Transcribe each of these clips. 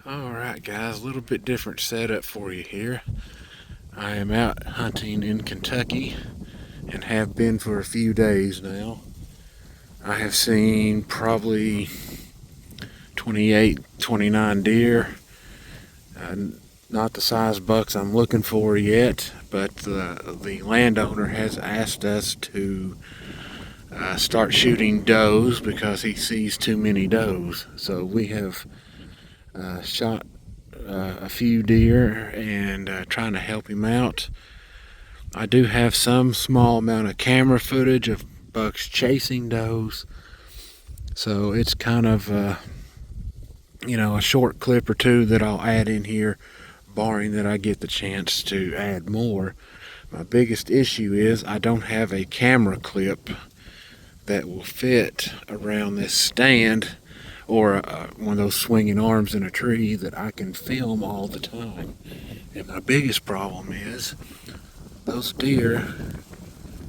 Alright guys, a little bit different setup for you here. I am out hunting in Kentucky and have been for a few days now. I have seen probably 28, 29 deer. Uh, Not the size bucks I'm looking for yet, but the landowner has asked us to start shooting does because he sees too many does. So we have shot a few deer and trying to help him out. I do have some small amount of camera footage of bucks chasing does, so it's kind of a short clip or two that I'll add in here, barring that I get the chance to add more. My biggest issue is I don't have a camera clip that will fit around this stand or one of those swinging arms in a tree that I can film all the time. And my biggest problem is those deer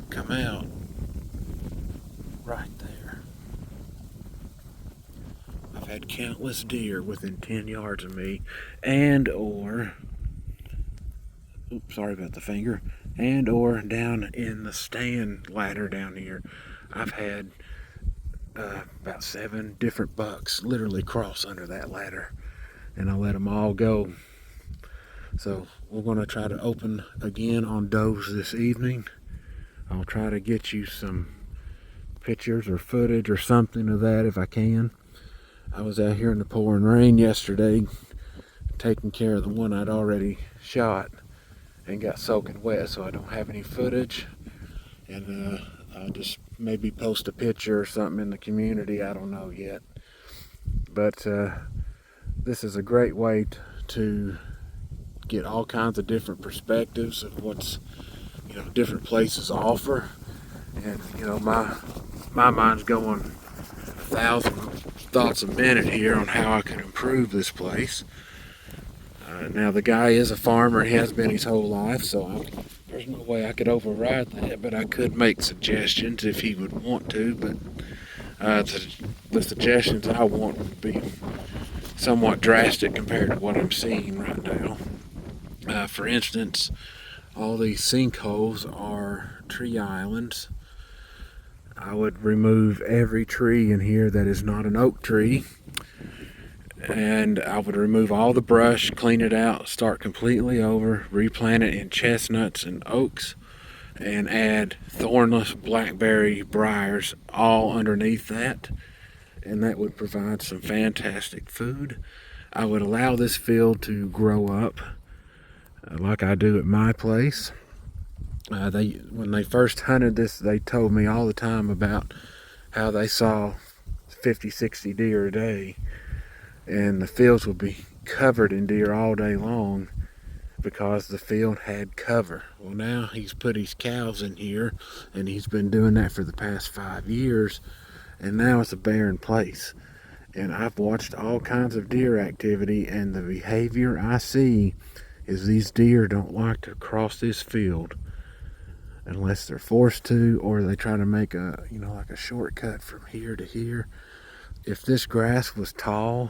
come out right there. I've had countless deer within 10 yards of me, oops, sorry about the finger, and or down in the stand ladder down here. I've had about 7 different bucks literally cross under that ladder, and I let them all go. So we're going to try to open again on does this evening. I'll try to get you some pictures or footage or something of that if I can. I was out here in the pouring rain yesterday taking care of the one I'd already shot and got soaking wet, so I don't have any footage. And I'll just maybe post a picture or something in the community. I don't know yet. But this is a great way to get all kinds of different perspectives of what's different places offer. And my mind's going 1,000 thoughts a minute here on how I could improve this place. Now the guy is a farmer, he has been his whole life, so there's no way I could override that, but I could make suggestions if he would want to. But the suggestions I want would be somewhat drastic compared to what I'm seeing right now. For instance, all these sinkholes are tree islands. I would remove every tree in here that is not an oak tree, and I would remove all the brush, clean it out, start completely over, replant it in chestnuts and oaks, and add thornless blackberry briars all underneath that, and that would provide some fantastic food. I would allow this field to grow up like I do at my place. When they first hunted this, they told me all the time about how they saw 50, 60 deer a day, and the fields would be covered in deer all day long because the field had cover. Well, now he's put his cows in here, and he's been doing that for the past 5 years, and now it's a barren place. And I've watched all kinds of deer activity, and the behavior I see is these deer don't like to cross this field unless they're forced to, or they try to make like a shortcut from here to here. If this grass was tall,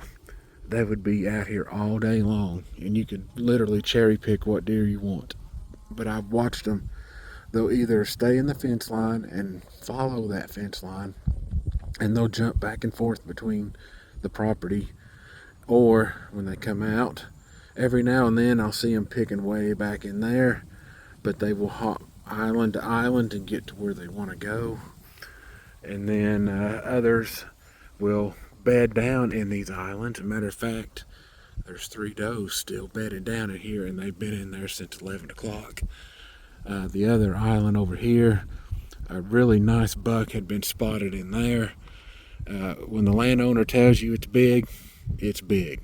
they would be out here all day long, and you could literally cherry pick what deer you want. But I've watched them. They'll either stay in the fence line and follow that fence line, and they'll jump back and forth between the property, or when they come out, every now and then I'll see them picking way back in there, but they will hop island to island and get to where they want to go. And then others will bed down in these islands. As a matter of fact, there's 3 does still bedded down in here, and they've been in there since 11 o'clock. The other island over here, a really nice buck had been spotted in there. When the landowner tells you it's big, it's big.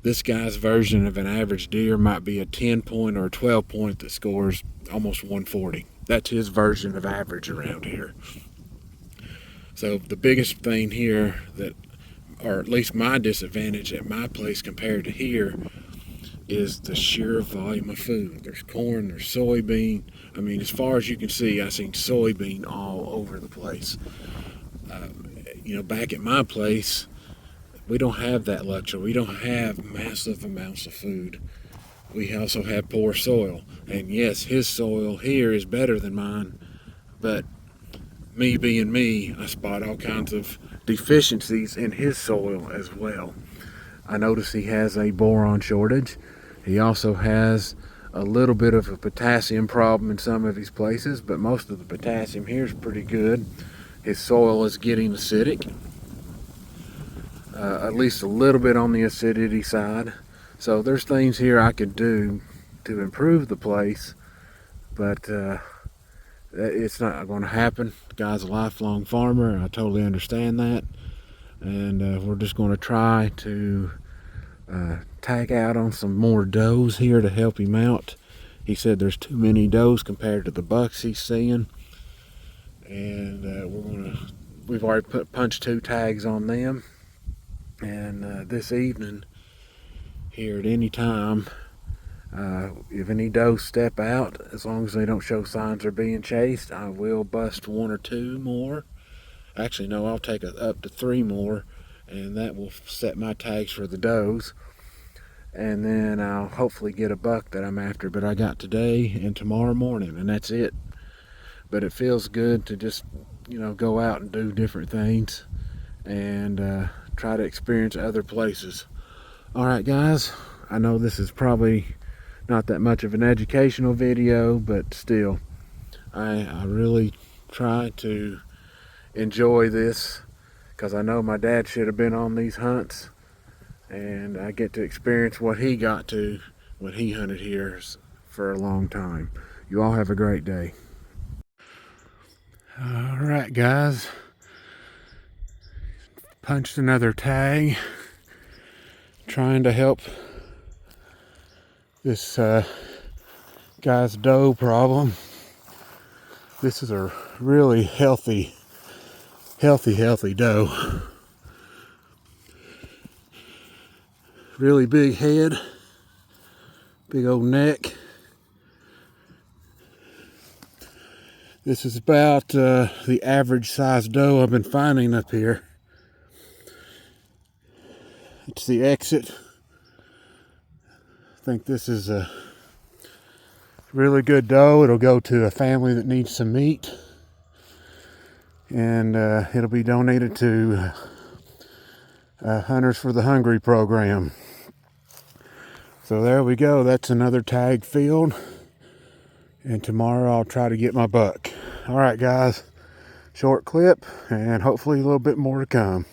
This guy's version of an average deer might be a 10 point or a 12 point that scores almost 140. That's his version of average around here. So the biggest thing here or at least my disadvantage at my place compared to here, is the sheer volume of food. There's corn, there's soybean. I mean, as far as you can see, I've seen soybean all over the place. Back at my place, We don't have that luxury. We don't have massive amounts of food. We also have poor soil. And yes, his soil here is better than mine, but me being me, I spot all kinds of deficiencies in his soil as well. I notice he has a boron shortage. He also has a little bit of a potassium problem in some of his places, but most of the potassium here is pretty good. His soil is getting acidic, at least a little bit on the acidity side. So there's things here I could do to improve the place, but it's not going to happen. The guy's a lifelong farmer, and I totally understand that. And we're just going to try to tag out on some more does here to help him out. He said there's too many does compared to the bucks he's seeing, and we've already punched 2 tags on them. And this evening here at any time, if any does step out, as long as they don't show signs of being chased, I will bust 1 or 2 more. Actually, no, I'll take up to 3 more, and that will set my tags for the does. And then I'll hopefully get a buck that I'm after. But I got today and tomorrow morning, and that's it. But it feels good to just, go out and do different things and try to experience other places. All right, guys, I know this is probably not that much of an educational video, but still, I really try to enjoy this because I know my dad should have been on these hunts, and I get to experience what he got to when he hunted here for a long time. You all have a great day. All right, guys, punched another tag, trying to help this guy's doe problem. This is a really healthy doe. Really big head, big old neck. This is about the average size doe I've been finding up here. It's the exit. I think this is a really good doe. It'll go to a family that needs some meat, and it'll be donated to Hunters for the Hungry program. So there we go. That's another tag field, and tomorrow I'll try to get my buck. All right, guys, short clip, and hopefully a little bit more to come.